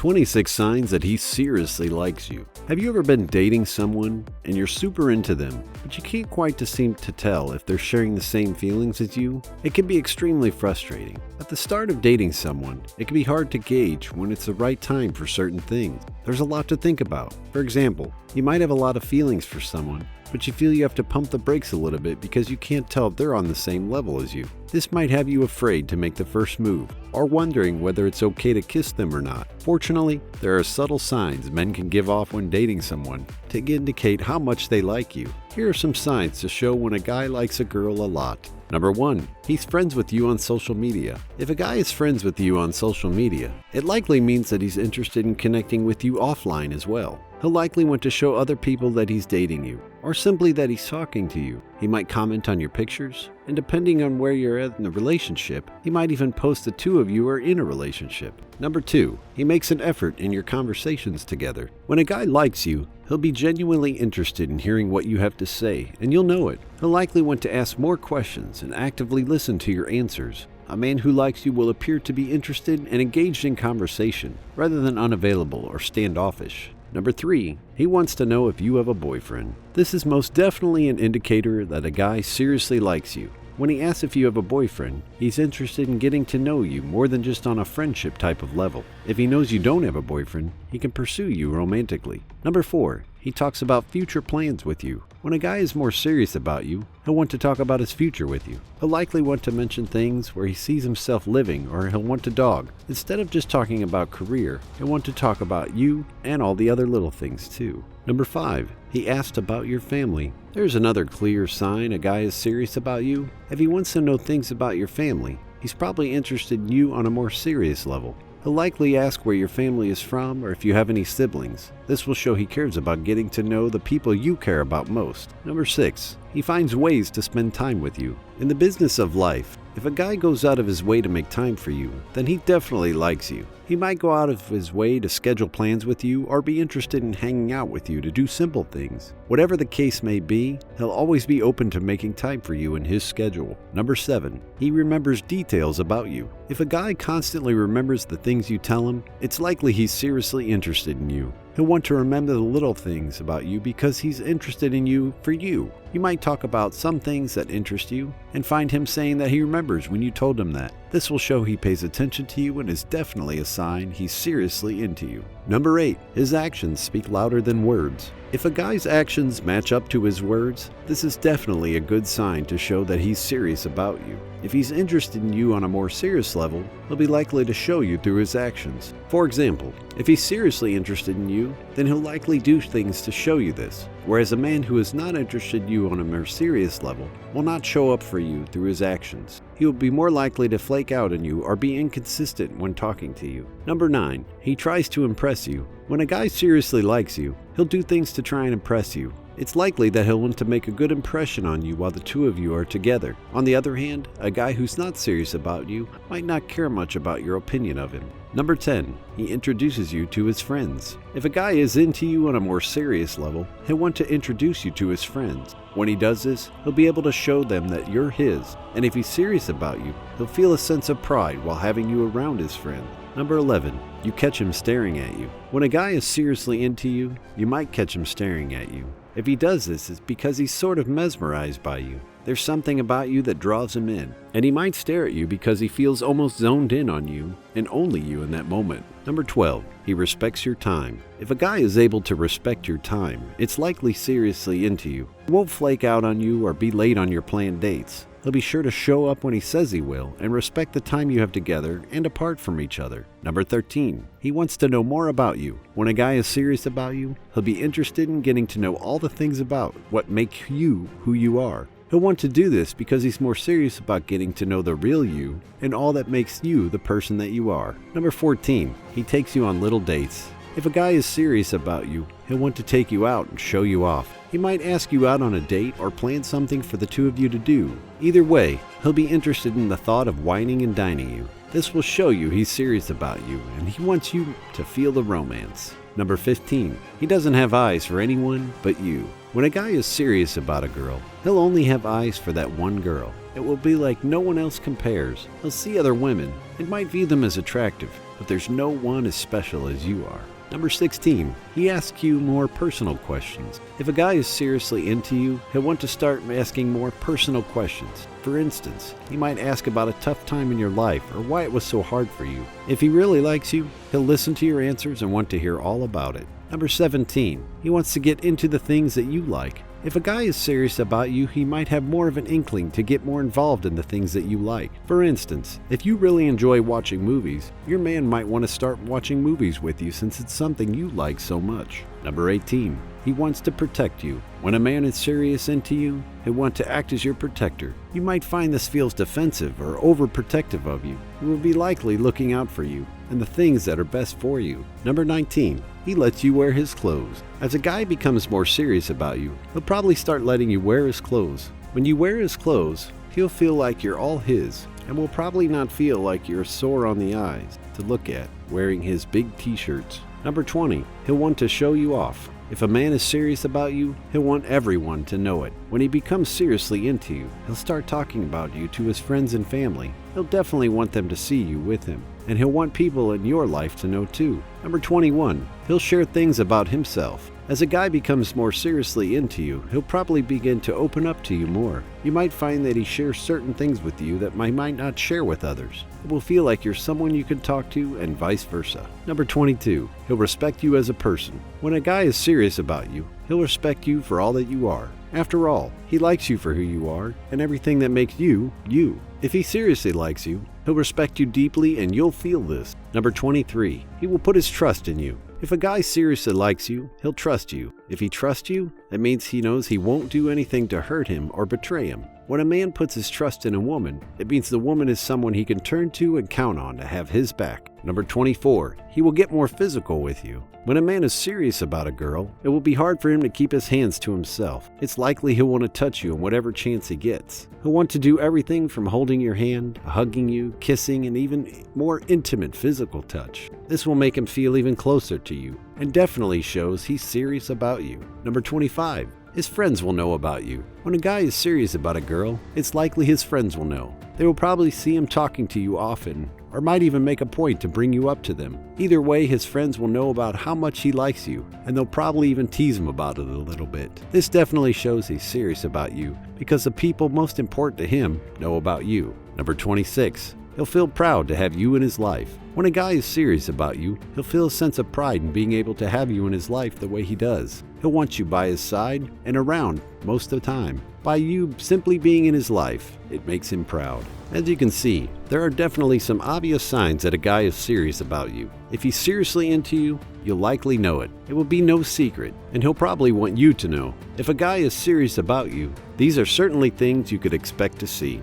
26 signs that he seriously likes you. Have you ever been dating someone and you're super into them, but you can't quite seem to tell if they're sharing the same feelings as you? It can be extremely frustrating. At the start of dating someone, it can be hard to gauge when it's the right time for certain things. There's a lot to think about. For example, you might have a lot of feelings for someone, but you feel you have to pump the brakes a little bit because you can't tell if they're on the same level as you. This might have you afraid to make the first move, or wondering whether it's okay to kiss them or not. Fortunately, there are subtle signs men can give off when dating someone to indicate how much they like you. Here are some signs to show when a guy likes a girl a lot. Number 1. He's friends with you on social media. If a guy is friends with you on social media, it likely means that he's interested in connecting with you offline as well. He'll likely want to show other people that he's dating you, or simply that he's talking to you. He might comment on your pictures, and depending on where you're at in the relationship, he might even post the two of you are in a relationship. Number 2. He makes an effort in your conversations together. When a guy likes you, he'll be genuinely interested in hearing what you have to say, and you'll know it. He'll likely want to ask more questions and actively listen to your answers. A man who likes you will appear to be interested and engaged in conversation, rather than unavailable or standoffish. Number 3. He wants to know if you have a boyfriend. This is most definitely an indicator that a guy seriously likes you. When he asks if you have a boyfriend, he's interested in getting to know you more than just on a friendship type of level. If he knows you don't have a boyfriend, he can pursue you romantically. Number 4. He talks about future plans with you. When a guy is more serious about you, he'll want to talk about his future with you. He'll likely want to mention things where he sees himself living, or he'll want to dog. Instead of just talking about career, he'll want to talk about you and all the other little things too. Number 5. He asked about your family. There's another clear sign a guy is serious about you. If he wants to know things about your family, he's probably interested in you on a more serious level. He'll likely ask where your family is from or if you have any siblings. This will show he cares about getting to know the people you care about most. Number 6. He finds ways to spend time with you. In the business of life, if a guy goes out of his way to make time for you, then he definitely likes you. He might go out of his way to schedule plans with you or be interested in hanging out with you to do simple things. Whatever the case may be, he'll always be open to making time for you in his schedule. Number 7. He remembers details about you. If a guy constantly remembers the things you tell him, it's likely he's seriously interested in you. He'll want to remember the little things about you because he's interested in you for you. You might talk about some things that interest you and find him saying that he remembers when you told him that. This will show he pays attention to you and is definitely a sign he's seriously into you. Number 8. His actions speak louder than words. If a guy's actions match up to his words, this is definitely a good sign to show that he's serious about you. If he's interested in you on a more serious level, he'll be likely to show you through his actions. For example, if he's seriously interested in you, then he'll likely do things to show you this, whereas a man who is not interested in you on a more serious level will not show up for you through his actions. He will be more likely to flake out on you or be inconsistent when talking to you. Number 9. He tries to impress you. When a guy seriously likes you, he'll do things to try and impress you. It's likely that he'll want to make a good impression on you while the two of you are together. On the other hand, a guy who's not serious about you might not care much about your opinion of him. Number 10. He introduces you to his friends. If a guy is into you on a more serious level, he'll want to introduce you to his friends. When he does this, he'll be able to show them that you're his, and if he's serious about you, he'll feel a sense of pride while having you around his friend. Number 11. You catch him staring at you. When a guy is seriously into you, you might catch him staring at you. If he does this, it's because he's sort of mesmerized by you. There's something about you that draws him in, and he might stare at you because he feels almost zoned in on you, and only you in that moment. Number 12. He respects your time. If a guy is able to respect your time, it's likely seriously into you. He won't flake out on you or be late on your planned dates. He'll be sure to show up when he says he will and respect the time you have together and apart from each other. Number 13. He wants to know more about you. When a guy is serious about you, he'll be interested in getting to know all the things about what make you who you are. He'll want to do this because he's more serious about getting to know the real you and all that makes you the person that you are. Number 14. He takes you on little dates. If a guy is serious about you, he'll want to take you out and show you off. He might ask you out on a date or plan something for the two of you to do. Either way, he'll be interested in the thought of wining and dining you. This will show you he's serious about you and he wants you to feel the romance. Number 15. He doesn't have eyes for anyone but you. When a guy is serious about a girl, he'll only have eyes for that one girl. It will be like no one else compares. He'll see other women and might view them as attractive, but there's no one as special as you are. Number 16, he asks you more personal questions. If a guy is seriously into you, he'll want to start asking more personal questions. For instance, he might ask about a tough time in your life or why it was so hard for you. If he really likes you, he'll listen to your answers and want to hear all about it. Number 17, he wants to get into the things that you like. If a guy is serious about you, he might have more of an inkling to get more involved in the things that you like. For instance, if you really enjoy watching movies, your man might want to start watching movies with you since it's something you like so much. Number 18, he wants to protect you. When a man is serious into you, he'll want to act as your protector. You might find this feels defensive or overprotective of you. He will be likely looking out for you and the things that are best for you. Number 19, he lets you wear his clothes. As a guy becomes more serious about you, he'll probably start letting you wear his clothes. When you wear his clothes, he'll feel like you're all his and will probably not feel like you're sore on the eyes to look at wearing his big t-shirts. Number 20, he'll want to show you off. If a man is serious about you, he'll want everyone to know it. When he becomes seriously into you, he'll start talking about you to his friends and family. He'll definitely want them to see you with him, and he'll want people in your life to know too. Number 21, he'll share things about himself. As a guy becomes more seriously into you, he'll probably begin to open up to you more. You might find that he shares certain things with you that he might not share with others. It will feel like you're someone you can talk to and vice versa. Number 22, he'll respect you as a person. When a guy is serious about you, he'll respect you for all that you are. After all, he likes you for who you are and everything that makes you, you. If he seriously likes you, he'll respect you deeply and you'll feel this. Number 23, he will put his trust in you. If a guy seriously likes you, he'll trust you. If he trusts you, that means he knows he won't do anything to hurt him or betray him. When a man puts his trust in a woman, it means the woman is someone he can turn to and count on to have his back. Number 24, he will get more physical with you. When a man is serious about a girl, it will be hard for him to keep his hands to himself. It's likely he'll want to touch you in whatever chance he gets. He'll want to do everything from holding your hand, hugging you, kissing, and even more intimate physical touch. This will make him feel even closer to you and definitely shows he's serious about you. Number 25, his friends will know about you. When a guy is serious about a girl, it's likely his friends will know. They will probably see him talking to you often, or might even make a point to bring you up to them. Either way, his friends will know about how much he likes you, and they'll probably even tease him about it a little bit. This definitely shows he's serious about you, because the people most important to him know about you. Number 26, he'll feel proud to have you in his life. When a guy is serious about you, he'll feel a sense of pride in being able to have you in his life the way he does. He'll want you by his side and around most of the time. By you simply being in his life, it makes him proud. As you can see, there are definitely some obvious signs that a guy is serious about you. If he's seriously into you, you'll likely know it. It will be no secret, and he'll probably want you to know. If a guy is serious about you, these are certainly things you could expect to see.